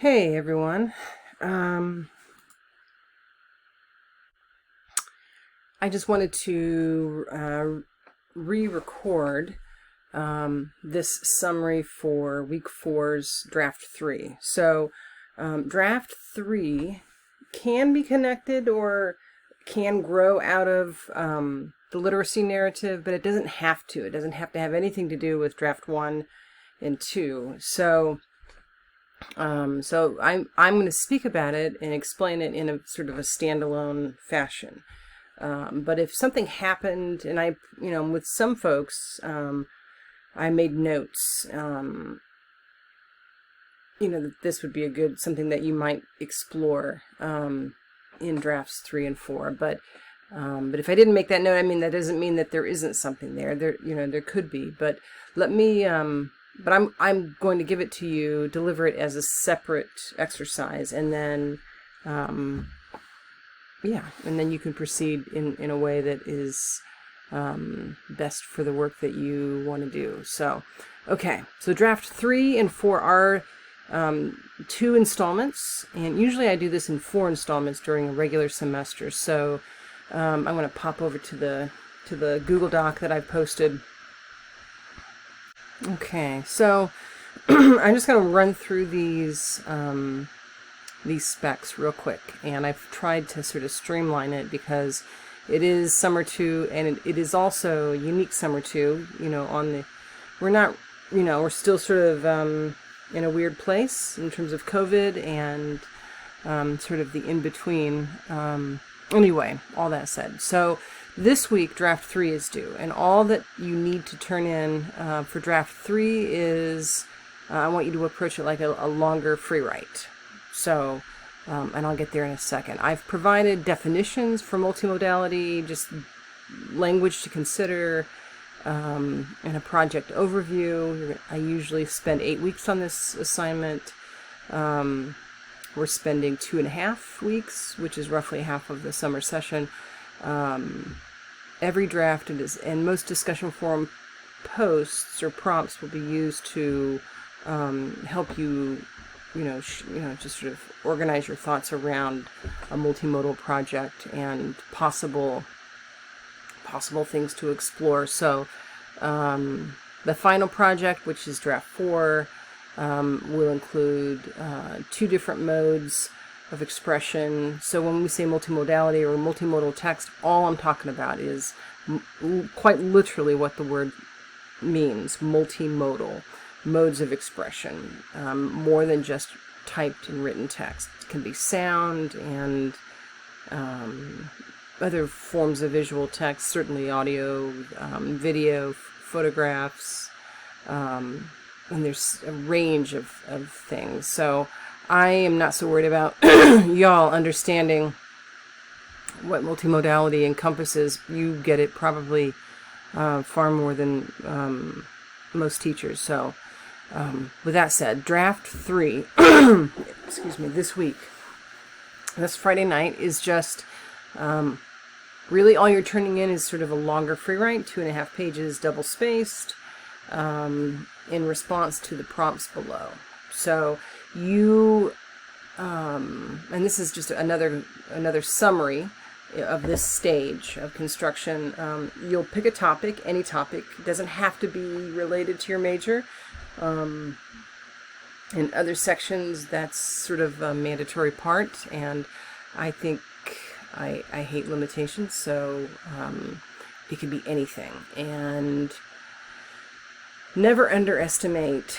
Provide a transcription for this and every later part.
Hey everyone. Um, I just wanted to re-record this summary for week four's draft three. So, draft three can be connected or can grow out of the literacy narrative, but it doesn't have to. It doesn't have to have anything to do with draft one and two. So I'm going to speak about it and explain it in a sort of a standalone fashion. But if something happened, and with some folks, I made notes, that this would be something that you might explore in drafts 3 and 4. But if I didn't make that note, that doesn't mean that there isn't something there. There could be. But let me. But I'm going to give it to you, deliver it as a separate exercise, and then, and then you can proceed in a way that is best for the work that you want to do. So, okay, so draft 3 and 4 are 2 installments, and usually I do this in 4 installments during a regular semester. So I'm going to pop over to the Google Doc that I've posted. Okay, so I'm just going to run through these specs real quick, and I've tried to sort of streamline it because it is summer 2, and it is also unique summer 2. We're still sort of in a weird place in terms of COVID and sort of the in-between. Anyway, all that said, so this week, draft 3 is due, and all that you need to turn in for draft 3 is, I want you to approach it like a longer free write. So, and I'll get there in a second. I've provided definitions for multimodality, just language to consider, and a project overview. I usually spend 8 weeks on this assignment. We're spending 2.5 weeks, which is roughly half of the summer session. Every draft and most discussion forum posts or prompts will be used to help you, just sort of organize your thoughts around a multimodal project and possible things to explore. So the final project, which is draft 4, will include 2 different modes of expression. So when we say multimodality or multimodal text, all I'm talking about is quite literally what the word means: multimodal modes of expression, more than just typed and written text. It can be sound and other forms of visual text, certainly audio, video, photographs, and there's a range of things. So I am not so worried about y'all understanding what multimodality encompasses. You get it probably far more than most teachers. So with that said, draft 3, excuse me, this week, this Friday night, is just really all you're turning in is sort of a longer free write, 2.5 pages, double spaced, in response to the prompts below. So you, and this is just another summary of this stage of construction. You'll pick a topic, any topic. It doesn't have to be related to your major. In other sections, that's sort of a mandatory part, and I think I hate limitations, so it can be anything. And never underestimate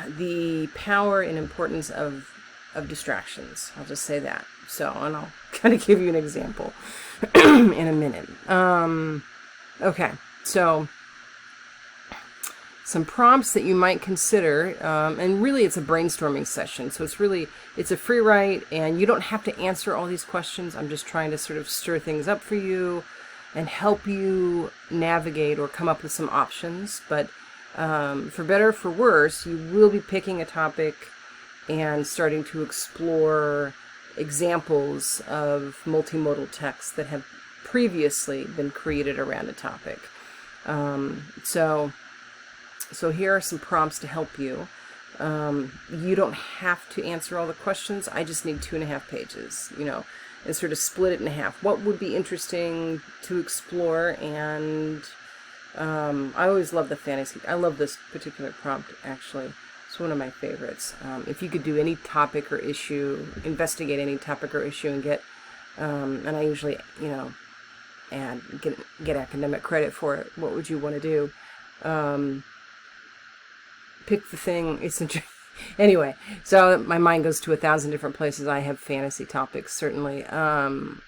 the power and importance of distractions. I'll just say that. So, and I'll kind of give you an example in a minute. Okay, so some prompts that you might consider, and really it's a brainstorming session, so it's a free write, and you don't have to answer all these questions. I'm just trying to sort of stir things up for you and help you navigate or come up with some options. But for better or for worse, you will be picking a topic and starting to explore examples of multimodal texts that have previously been created around a topic. So here are some prompts to help you. You don't have to answer all the questions. I just need 2.5 pages, and sort of split it in half. What would be interesting to explore? And I always love the fantasy. I love this particular prompt, actually. It's one of my favorites. If you could do any topic or issue, investigate any topic or issue, and get, and I usually, and get academic credit for it, what would you want to do? Pick the thing. It's interesting. Anyway, so my mind goes to 1,000 different places. I have fantasy topics, certainly, and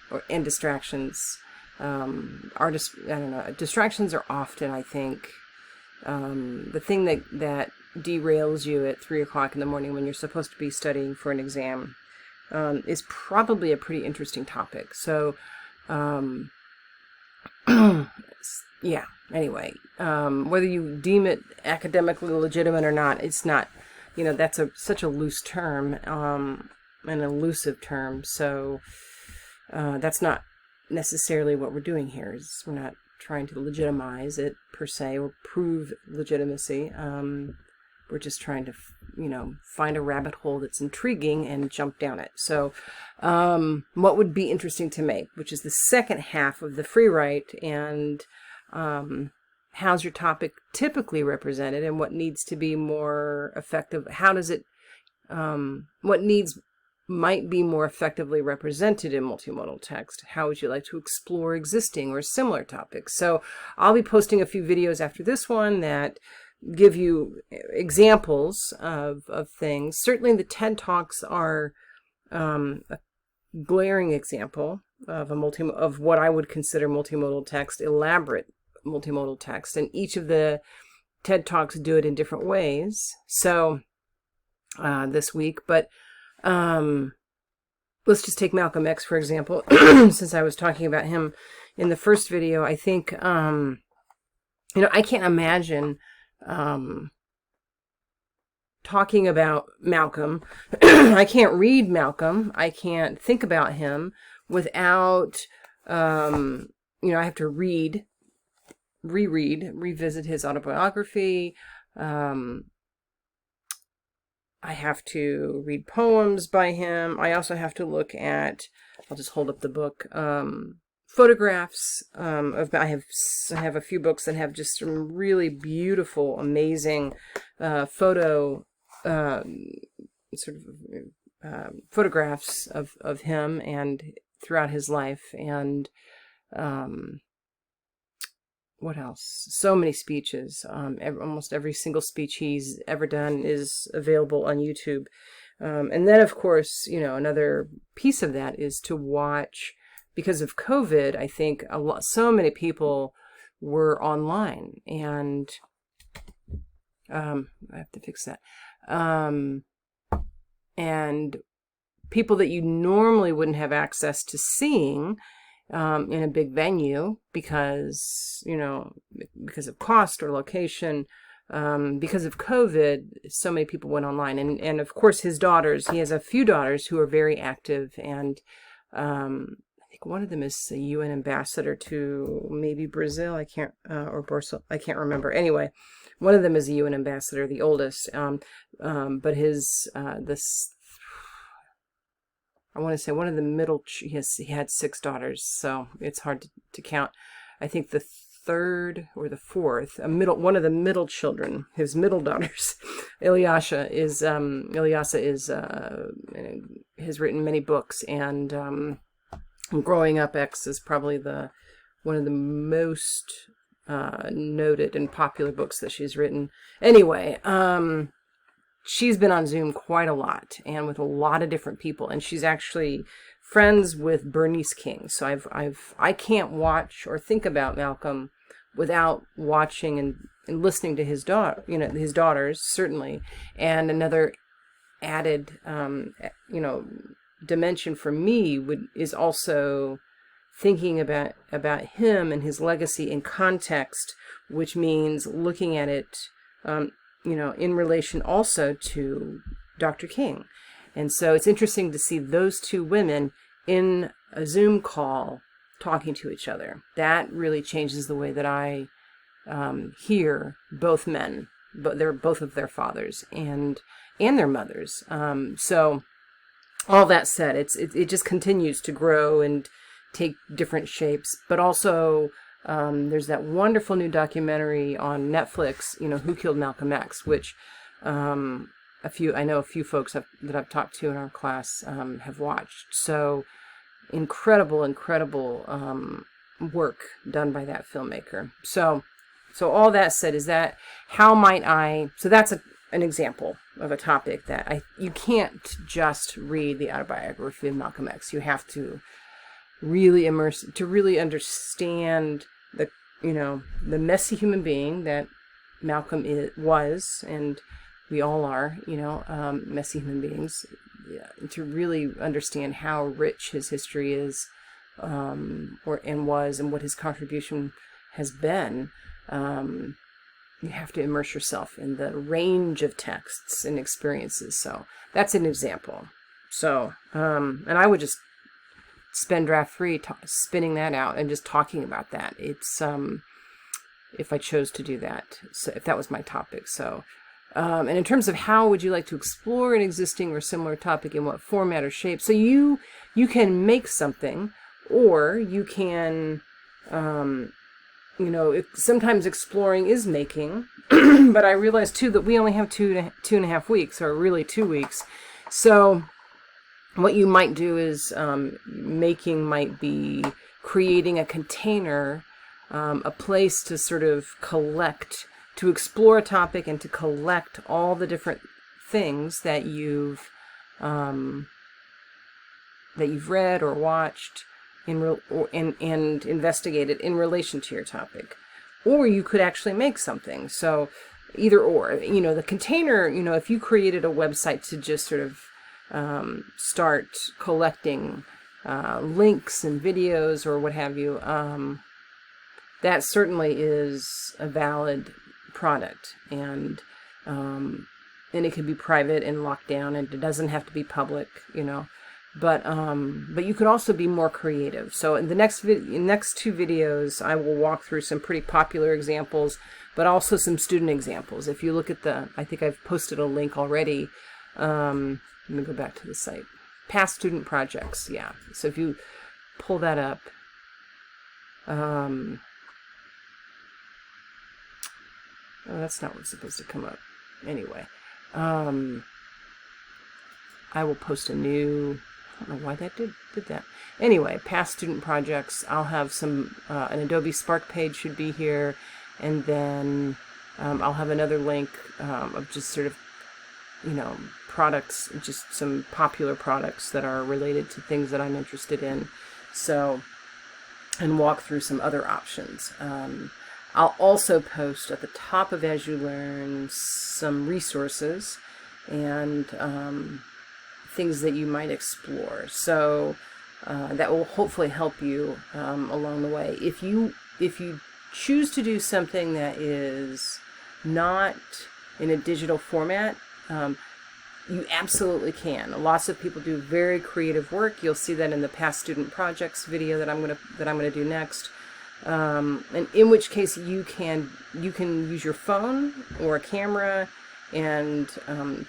distractions. I don't know. Distractions are often, I think, the thing that derails you at 3 o'clock in the morning when you're supposed to be studying for an exam, is probably a pretty interesting topic. So, yeah. Anyway, whether you deem it academically legitimate or not, it's not. That's such a loose term, an elusive term. So that's not necessarily what we're doing here. We're not trying to legitimize it per se or prove legitimacy. We're just trying to, find a rabbit hole that's intriguing and jump down it. So what would be interesting to make, which is the second half of the free write, and how's your topic typically represented, and what needs to be more effective? How does it, what needs might be more effectively represented in multimodal text? How would you like to explore existing or similar topics? So I'll be posting a few videos after this one that give you examples of things. Certainly the TED Talks are a glaring example of of what I would consider multimodal text, elaborate multimodal text, and each of the TED Talks do it in different ways. So this week, but let's just take Malcolm X, for example, since I was talking about him in the first video. I think, I can't imagine talking about Malcolm. I can't read Malcolm. I can't think about him without, I have to revisit his autobiography. I have to read poems by him. I also have to look at, I'll just hold up the book, photographs I have a few books that have just some really beautiful, amazing photographs of him and throughout his life. And what else? So many speeches. Almost every single speech he's ever done is available on YouTube. And then, of course, another piece of that is to watch. Because of COVID, I think so many people were online, and I have to fix that. And people that you normally wouldn't have access to seeing in a big venue because of cost or location, because of COVID, so many people went online. And of course, his daughters, he has a few daughters who are very active, and I think one of them is a UN ambassador to maybe Brazil. I can't, or Bursa, I can't remember. Anyway, one of them is a UN ambassador, the oldest. But his, I want to say one of the middle, he had 6 daughters, so it's hard to count. I think the third or the fourth, one of the middle children, his middle daughters, Ilyasha has written many books, and Growing Up X is probably one of the most noted and popular books that she's written. Anyway, she's been on Zoom quite a lot and with a lot of different people, and she's actually friends with Bernice King. So I can't watch or think about Malcolm without watching and listening to his daughters, certainly. And another added dimension for me is also thinking about him and his legacy in context, which means looking at it in relation also to Dr. King. And so it's interesting to see those two women in a Zoom call talking to each other. That really changes the way that I hear both men but they're both of their fathers and their mothers. So all that said, it just continues to grow and take different shapes. But also, there's that wonderful new documentary on Netflix, Who Killed Malcolm X, which I know a few folks that I've talked to in our class have watched. So incredible work done by that filmmaker. So all that said is that so that's an example of a topic that you can't just read the autobiography of Malcolm X. You have to really really understand the messy human being that Malcolm was, and we all are, messy human beings, to really understand how rich his history is, and was, and what his contribution has been. You have to immerse yourself in the range of texts and experiences. So that's an example. So, and I would just spend draft free spinning that out and just talking about that. It's, if I chose to do that, so if that was my topic. So, and in terms of how would you like to explore an existing or similar topic, in what format or shape? So you can make something, or you can, sometimes exploring is making, but I realize too that we only have two and a half weeks, or really 2 weeks. So what you might do is, making might be creating a container, a place to sort of to explore a topic and to collect all the different things that you've read or watched and investigated in relation to your topic. Or you could actually make something. So either or, the container, if you created a website to just sort of start collecting links and videos or what have you, that certainly is a valid product, and it can be private and locked down, and it doesn't have to be public, But you could also be more creative. So in the next 2 videos, I will walk through some pretty popular examples, but also some student examples. If you look at I think I've posted a link already. Let me go back to the site. Past student projects, yeah. So if you pull that up, oh, that's not what's supposed to come up. Anyway, I will post a new. I don't know why that did that. Anyway, past student projects. I'll have some, an Adobe Spark page should be here, and then I'll have another link of just sort of, products, just some popular products that are related to things that I'm interested in. So, and walk through some other options. I'll also post at the top of As You Learn some resources and things that you might explore. So that will hopefully help you along the way. If you choose to do something that is not in a digital format, you absolutely can. Lots of people do very creative work. You'll see that in the past student projects video that I'm gonna do next. And in which case you can use your phone or a camera and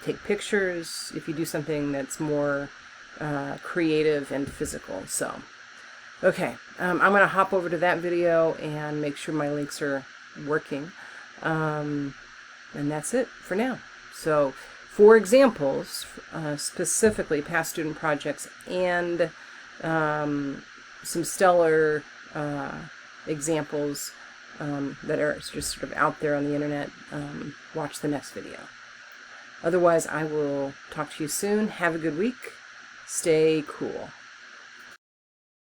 take pictures if you do something that's more creative and physical. So, okay, I'm going to hop over to that video and make sure my links are working. And that's it for now. So, for examples, specifically past student projects and some stellar examples that are just sort of out there on the internet, watch the next video. Otherwise, I will talk to you soon. Have a good week. Stay cool.